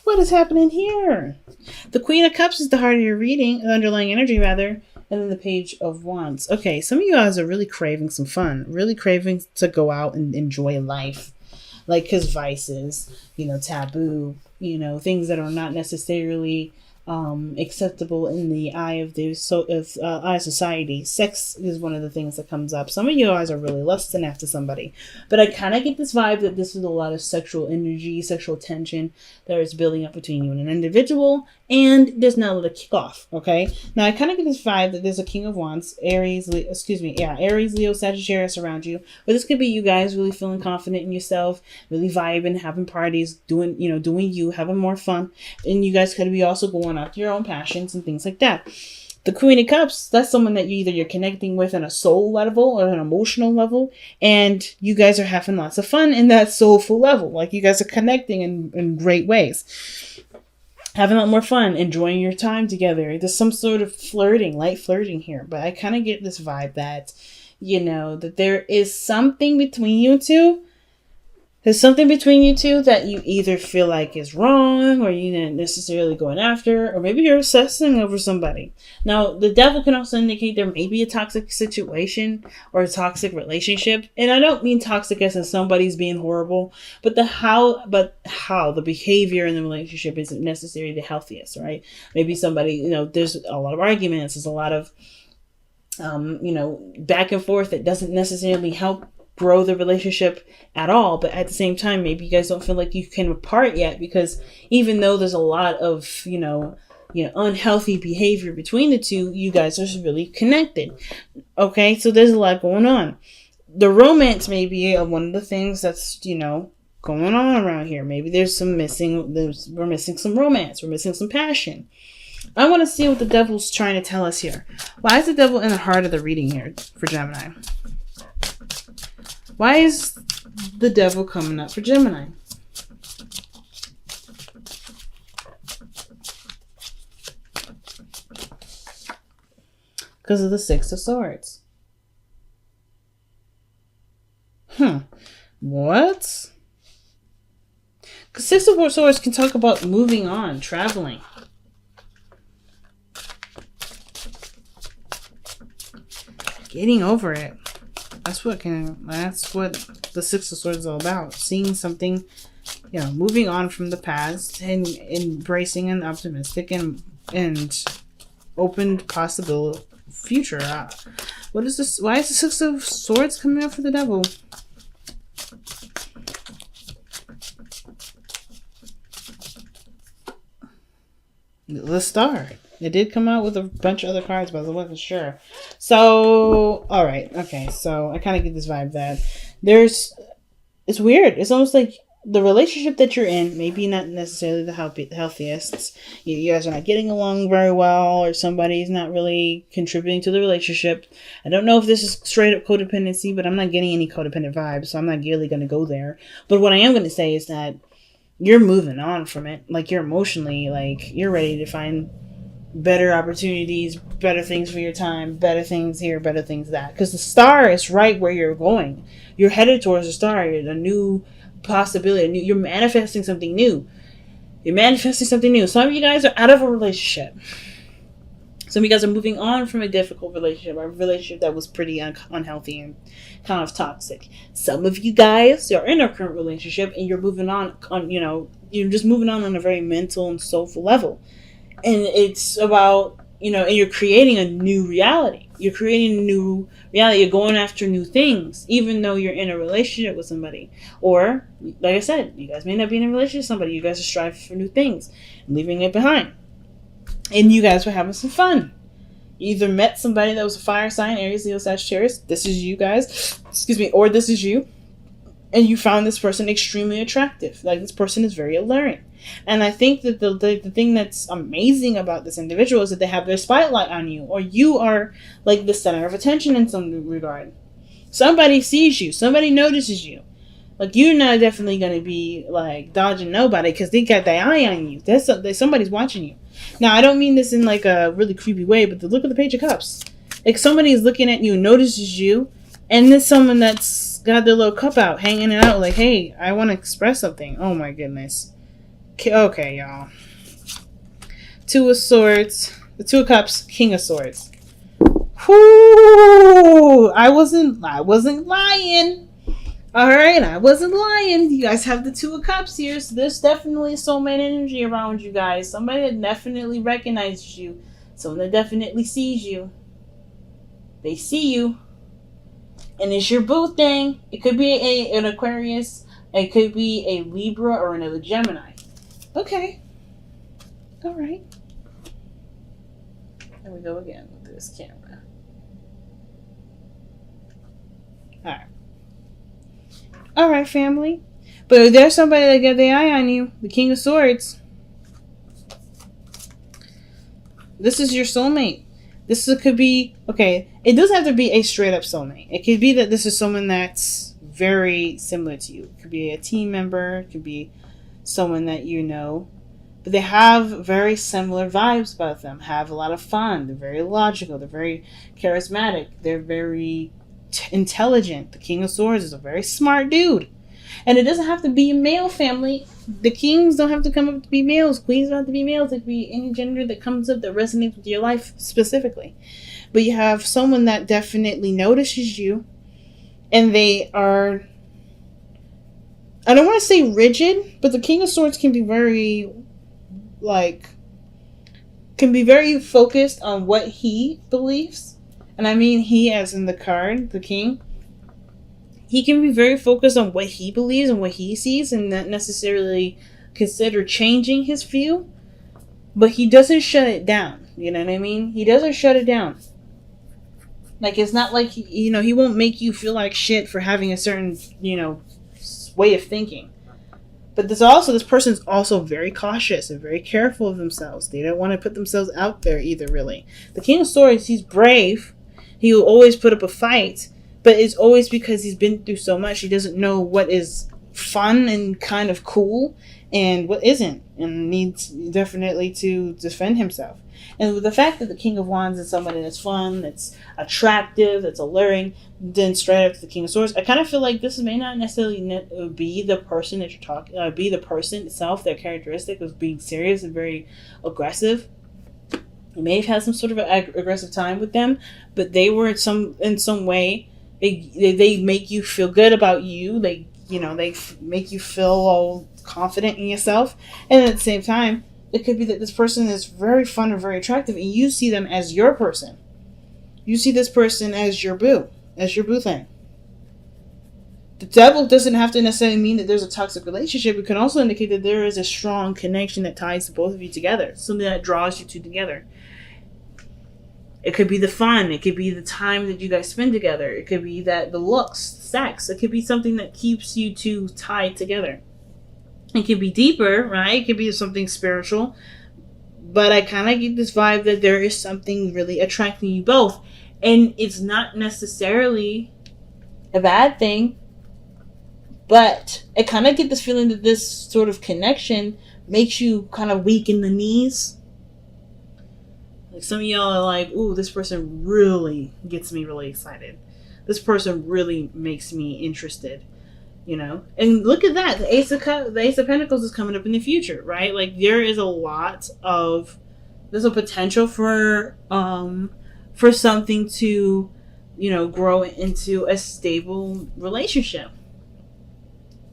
What is happening here? The Queen of Cups is the heart of your reading, the underlying energy rather, and then the Page of Wands. Okay, some of you guys are really craving some fun, really craving to go out and enjoy life. Like, because vices, taboo, things that are not necessarily acceptable in the eye of eye of society. Sex is one of the things that comes up. Some of you guys are really lusting after somebody, but I kind of get this vibe that this is a lot of sexual energy, sexual tension that is building up between you and an individual, and there's now a kickoff. Okay, now I kind of get this vibe that there's a King of Wands, Aries, Leo, Sagittarius around you, but this could be you guys really feeling confident in yourself, really vibing, having parties, doing you, having more fun, and you guys could be also going after your own passions and things like that. The Queen of Cups, that's someone that you're connecting with on a soul level or an emotional level, and you guys are having lots of fun in that soulful level. Like, you guys are connecting in great ways, having a lot more fun, enjoying your time together. There's some sort of light flirting here, but I kind of get this vibe that, that there is something between you two. There's something between you two that you either feel like is wrong, or you're not necessarily going after, or maybe you're obsessing over somebody. Now, the Devil can also indicate there may be a toxic situation or a toxic relationship. And I don't mean toxic as in somebody's being horrible, but how the behavior in the relationship isn't necessarily the healthiest, right? Maybe somebody, there's a lot of arguments, there's a lot of, back and forth that doesn't necessarily help grow the relationship at all. But at the same time, maybe you guys don't feel like you can apart yet, because even though there's a lot of unhealthy behavior between the two, you guys are really connected. Okay, so there's a lot going on. The romance may be one of the things that's going on around here. Maybe we're missing some romance, we're missing some passion. I want to see what the Devil's trying to tell us here. Why is the Devil in the heart of the reading here for Gemini? Why is the Devil coming up for Gemini? Because of the Six of Swords. What? Because Six of Swords can talk about moving on, traveling. Getting over it. That's what the Six of Swords is all about. Seeing something, moving on from the past and embracing an optimistic and open possible future. What is this? Why is the Six of Swords coming up for the Devil? The Star. It did come out with a bunch of other cards, but I wasn't sure. So, alright. Okay, so I kind of get this vibe that it's weird. It's almost like the relationship that you're in, maybe not necessarily the healthiest. You guys are not getting along very well, or somebody's not really contributing to the relationship. I don't know if this is straight up codependency, but I'm not getting any codependent vibes, so I'm not really going to go there. But what I am going to say is that you're moving on from it. Like, you're emotionally, you're ready to find better opportunities, better things for your time, better things here, better things that. Because the Star is right where you're going. You're headed towards the Star, a new possibility. You're manifesting something new. Some of you guys are out of a relationship. Some of you guys are moving on from a difficult relationship, a relationship that was pretty unhealthy and kind of toxic. Some of you guys are in a current relationship and you're moving on, you're just moving on a very mental and soulful level. And it's about, and you're creating a new reality. You're going after new things, even though you're in a relationship with somebody. Or, like I said, you guys may not be in a relationship with somebody. You guys are striving for new things and leaving it behind. And you guys were having some fun. You either met somebody that was a fire sign, Aries, Leo, Sagittarius. This is you guys. Or this is you. And you found this person extremely attractive. Like, this person is very alluring. And I think that the thing that's amazing about this individual is that they have their spotlight on you. Or you are, like, the center of attention in some regard. Somebody sees you. Somebody notices you. Like, you're not definitely going to be, like, dodging nobody because they got their eye on you. Somebody's watching you. Now, I don't mean this in, like, a really creepy way, but look at the Page of Cups. Like, somebody's looking at you, notices you, and there's someone that's got their little cup out, hanging it out, like, hey, I want to express something. Oh my goodness. Okay, y'all. Two of Swords, the Two of Cups, King of Swords. Whoo! I wasn't lying. All right, I wasn't lying. You guys have the Two of Cups here, so there's definitely soulmate energy around you guys. Somebody that definitely recognizes you. Someone that definitely sees you. They see you. And it's your boo thing. It could be an Aquarius. It could be a Libra or another Gemini. Okay. All right. There we go again with this camera. All right. All right, family. But if there's somebody that got their eye on you, the King of Swords, this is your soulmate. Could be, okay, it doesn't have to be a straight up soulmate. It could be that this is someone that's very similar to you. It could be a team member. It could be someone that you know. But they have very similar vibes about them. Have a lot of fun. They're very logical. They're very charismatic. They're very intelligent. The King of Swords is a very smart dude. And it doesn't have to be a male family. The kings don't have to come up to be males. Queens don't have to be males. It could be any gender that comes up that resonates with your life specifically. But you have someone that definitely notices you. And they are, I don't want to say rigid, but the King of Swords can be very, can be very focused on what he believes. And I mean he as in the card, the king. He can be very focused on what he believes and what he sees and not necessarily consider changing his view. But he doesn't shut it down. You know what I mean? He doesn't shut it down. Like, it's not like, he won't make you feel like shit for having a certain, way of thinking. But this person's also very cautious and very careful of themselves. They don't want to put themselves out there either, really. The King of Swords, he's brave. He will always put up a fight. But it's always because he's been through so much. He doesn't know what is fun and kind of cool and what isn't. And needs definitely to defend himself. And with the fact that the King of Wands is somebody that's fun, that's attractive, that's alluring, then straight up to the King of Swords, I kind of feel like this may not necessarily be the person that you're talking, be the person itself, their characteristic of being serious and very aggressive. You may have had some sort of an aggressive time with them, but they were in some way, they make you feel good about you. They make you feel all confident in yourself. And at the same time, it could be that this person is very fun and very attractive, and you see them as your person. You see this person as your boo thing. The devil doesn't have to necessarily mean that there's a toxic relationship. It can also indicate that there is a strong connection that ties both of you together. Something that draws you two together. It could be the fun. It could be the time that you guys spend together. It could be that the looks, sex. It could be something that keeps you two tied together. It could be deeper, right? It could be something spiritual. But I kind of get this vibe that there is something really attracting you both. And it's not necessarily a bad thing. But I kind of get this feeling that this sort of connection makes you kind of weak in the knees. Like, some of y'all are like, ooh, this person really gets me really excited. This person really makes me interested, And look at that. The Ace of Pentacles is coming up in the future, right? Like, there's a potential for something to, grow into a stable relationship.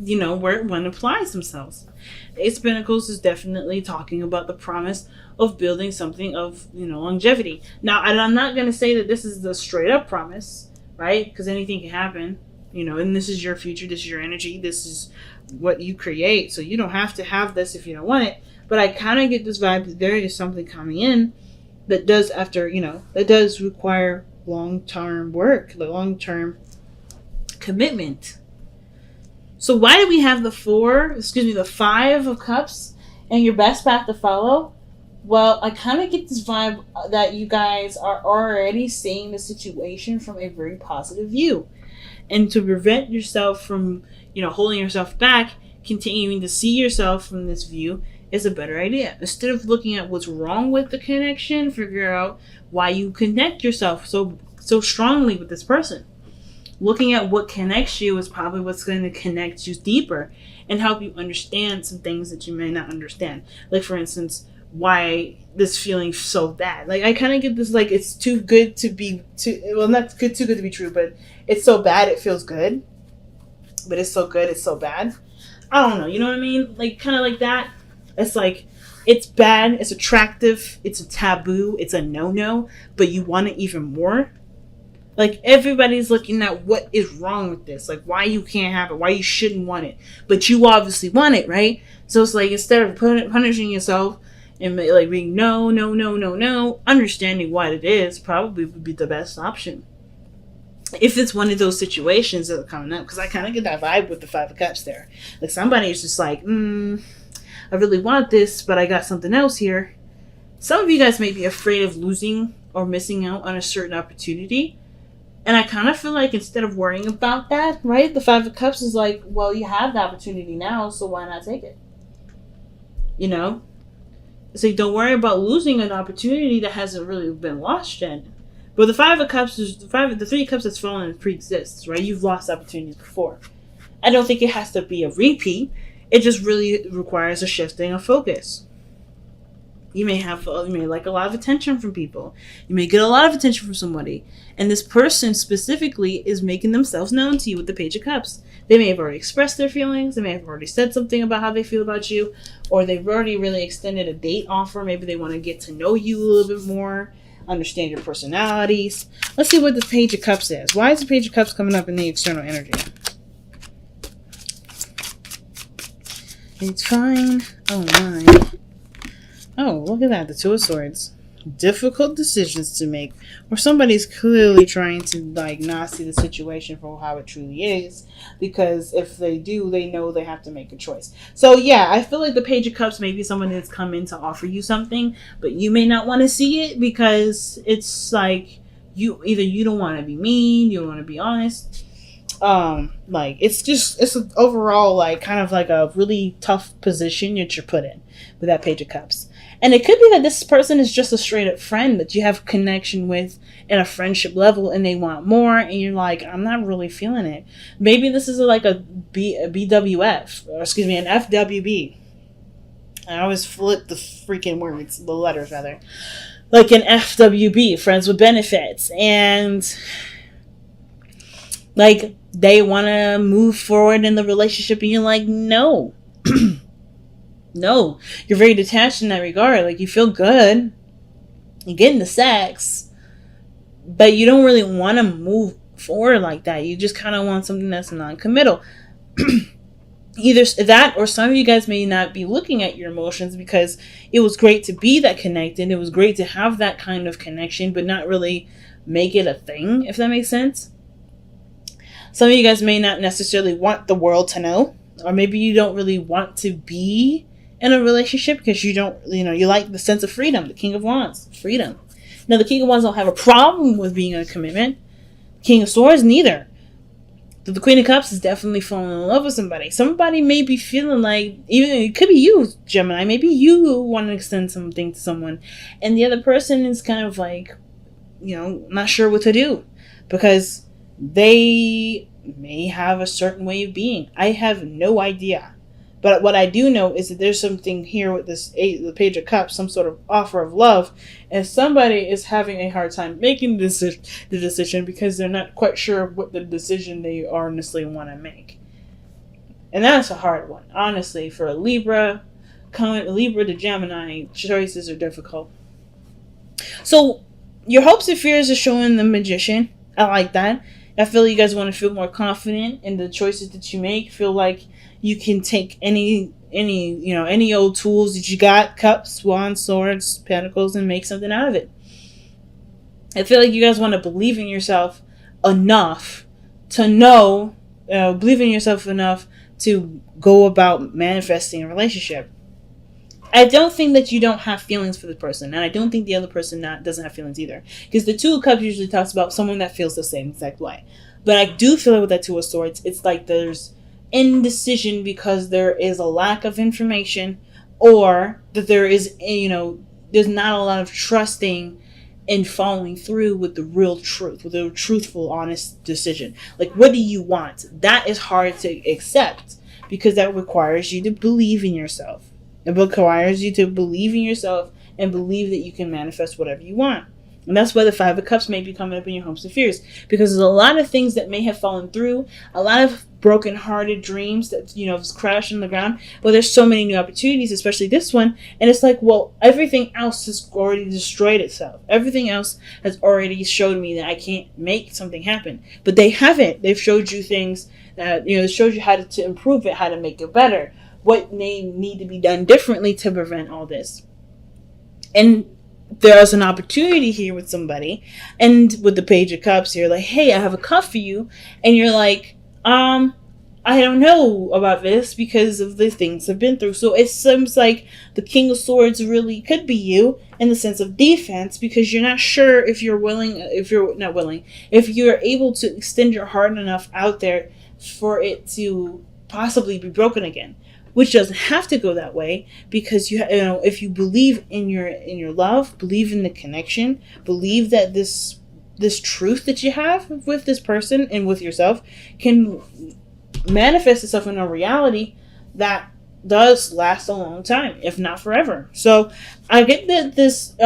Where one applies themselves. The Ace of Pentacles is definitely talking about the promise of building something of, longevity. Now, I'm not going to say that this is the straight up promise, right? Because anything can happen, and this is your future, this is your energy, this is what you create. So you don't have to have this if you don't want it. But I kind of get this vibe that there is something coming in that does that does require long-term work, the long-term commitment. So why do we have the 5 of Cups and your best path to follow? Well, I kind of get this vibe that you guys are already seeing the situation from a very positive view. And to prevent yourself from, holding yourself back, continuing to see yourself from this view is a better idea. Instead of looking at what's wrong with the connection, figure out why you connect yourself so strongly with this person. Looking at what connects you is probably what's going to connect you deeper and help you understand some things that you may not understand. Like, for instance, why this feeling so bad. Like, I kind of get this, like, it's too good to be not good, too good to be true, but it's so bad it feels good, but it's so good it's so bad. I don't know, you know what I mean? Like, kind of like that. It's like, it's bad, it's attractive, it's a taboo, it's a no-no, but you want it even more. Like, everybody's looking at what is wrong with this, like why you can't have it, why you shouldn't want it, but you obviously want it, right? So it's like, instead of punishing yourself and like being no, no, no, no, no, understanding what it is probably would be the best option. If it's one of those situations that are coming up, because I kind of get that vibe with the Five of Cups there. Like, somebody is just like, I really want this, but I got something else here. Some of you guys may be afraid of losing or missing out on a certain opportunity. And I kind of feel like, instead of worrying about that, right, the Five of Cups is like, well, you have the opportunity now, so why not take it? You know? So don't worry about losing an opportunity that hasn't really been lost yet. But the Five of Cups is the Three of Cups that's fallen and pre-exists, right? You've lost opportunities before. I don't think it has to be a repeat. It just really requires a shifting of focus. You may like a lot of attention from people. You may get a lot of attention from somebody. And this person specifically is making themselves known to you with the Page of Cups. They may have already expressed their feelings. They may have already said something about how they feel about you. Or they've already really extended a date offer. Maybe they want to get to know you a little bit more. Understand your personalities. Let's see what the Page of Cups is. Why is the Page of Cups coming up in the external energy? It's fine. Oh my. Oh, look at that. The Two of Swords. Difficult decisions to make. Or somebody's clearly trying to, like, not see the situation for how it truly is. Because if they do, they know they have to make a choice. So, yeah, I feel like the Page of Cups may be someone that's come in to offer you something. But you may not want to see it because it's like, you don't want to be mean. You don't want to be honest. Like, it's an overall, like, kind of like a really tough position that you're put in with that Page of Cups. And it could be that this person is just a straight up friend that you have connection with in a friendship level, and they want more, and you're like, I'm not really feeling it. Maybe this is like a BWF, or excuse me, an FWB. I always flip the freaking words, the letters rather. Like an FWB, friends with benefits, and like they want to move forward in the relationship, and you're like, no. No, you're very detached in that regard. Like, you feel good, you're getting the sex, but you don't really want to move forward like that. You just kind of want something that's non-committal. Either that, or some of you guys may not be looking at your emotions because it was great to be that connected. It was great to have that kind of connection, but not really make it a thing, if that makes sense. Some of you guys may not necessarily want the world to know, or maybe you don't really want to be in a relationship because you don't, you like the sense of freedom. The King of Wands, freedom. Now, the King of Wands don't have a problem with being in a commitment. King of Swords, neither. But the Queen of Cups is definitely falling in love with somebody. Somebody may be feeling like, even it could be you, Gemini. Maybe you want to extend something to someone, and the other person is kind of like, not sure what to do because they may have a certain way of being. I have no idea. But what I do know is that there's something here with the Page of Cups, some sort of offer of love, and somebody is having a hard time making the decision because they're not quite sure what the decision they honestly want to make. And that's a hard one. Honestly, for a Libra to Gemini, choices are difficult. So, your hopes and fears are showing the Magician. I like that. I feel you guys want to feel more confident in the choices that you make. Feel like you can take any old tools that you got, cups, wands, swords, pentacles, and make something out of it. I feel like you guys want to believe in yourself enough to know, believe in yourself enough to go about manifesting a relationship. I don't think that you don't have feelings for the person, and I don't think the other person doesn't have feelings either. Because the Two of Cups usually talks about someone that feels the same exact way. But I do feel like with that Two of Swords, it's like there's indecision because there is a lack of information, or that there is, there's not a lot of trusting and following through with the real truth, with a truthful, honest decision. Like, what do you want? That is hard to accept because that requires you to believe in yourself. It requires you to believe in yourself and believe that you can manifest whatever you want. And that's why the Five of Cups may be coming up in your hopes and fears, because there's a lot of things that may have fallen through, a lot of broken-hearted dreams that, have crashed on the ground. Well, there's so many new opportunities, especially this one. And it's like, well, everything else has already destroyed itself. Everything else has already showed me that I can't make something happen. But they haven't. They've showed you things that, it shows you how to improve it, how to make it better, what may need to be done differently to prevent all this. And there's an opportunity here with somebody, and with the Page of Cups, you're like, hey, I have a cup for you, and you're like, I don't know about this because of the things I've been through. So it seems like the King of Swords really could be you in the sense of defense, because you're not sure if you're able to extend your heart enough out there for it to possibly be broken again. Which doesn't have to go that way, because if you believe in your love, believe in the connection, believe that this truth that you have with this person and with yourself can manifest itself in a reality that does last a long time, if not forever. So I get that this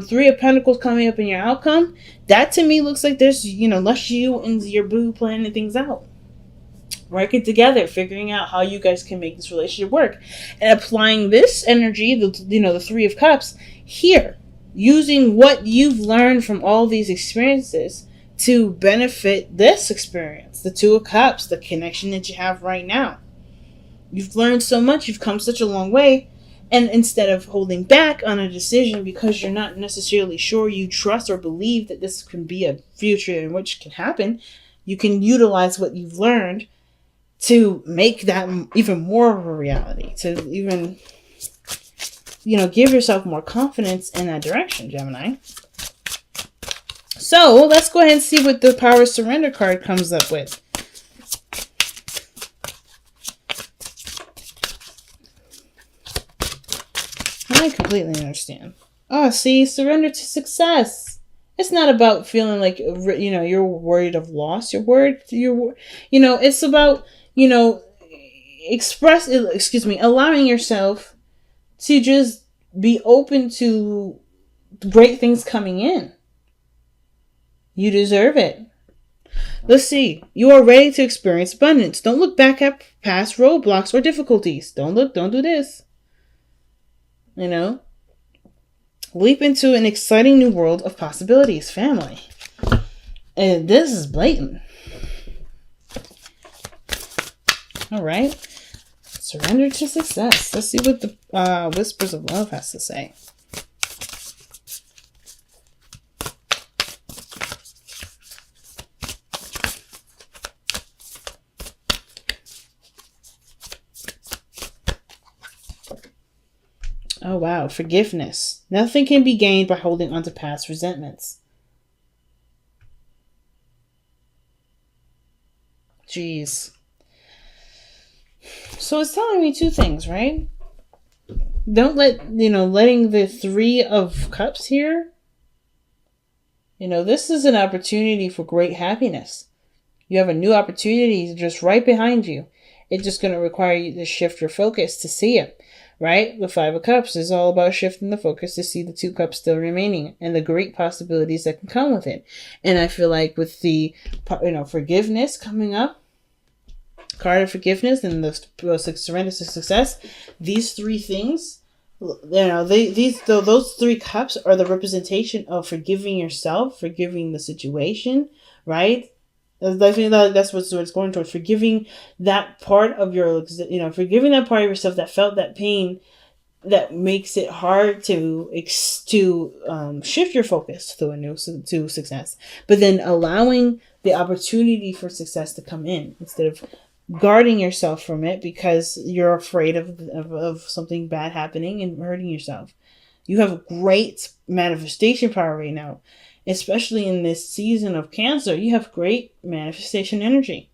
Three of Pentacles coming up in your outcome. That to me looks like there's less you and your boo planning things out. Working together, figuring out how you guys can make this relationship work, and applying this energy, the Three of Cups here, using what you've learned from all these experiences to benefit this experience, the Two of Cups, the connection that you have right now. You've learned so much, you've come such a long way, and instead of holding back on a decision because you're not necessarily sure you trust or believe that this can be a future in which can happen, you can utilize what you've learned to make that even more of a reality, to even, give yourself more confidence in that direction, Gemini. So let's go ahead and see what the Power of Surrender card comes up with. I completely understand. Oh, see, surrender to success. It's not about feeling like, you're worried of loss. It's about, allowing yourself to just be open to great things coming in. You deserve it. Let's see. You are ready to experience abundance. Don't look back at past roadblocks or difficulties. Don't do this. Leap into an exciting new world of possibilities, family. And this is blatant. All right. Surrender to success. Let's see what the Whispers of Love has to say. Oh, wow. Forgiveness. Nothing can be gained by holding on to past resentments. Jeez. So it's telling me two things, right? Don't letting the Three of Cups here. This is an opportunity for great happiness. You have a new opportunity just right behind you. It's just going to require you to shift your focus to see it. Right? The Five of Cups is all about shifting the focus to see the Two Cups still remaining and the great possibilities that can come with it. And I feel like with the, forgiveness coming up, card of forgiveness and the surrender to success, these three things, those three cups are the representation of forgiving yourself, forgiving the situation, right? I think that's what it's going towards. Forgiving that part of forgiving that part of yourself that felt that pain, that makes it hard to shift your focus to success. But then allowing the opportunity for success to come in instead of guarding yourself from it because you're afraid of something bad happening and hurting yourself. You have great manifestation power right now. Especially in this season of Cancer, you have great manifestation energy.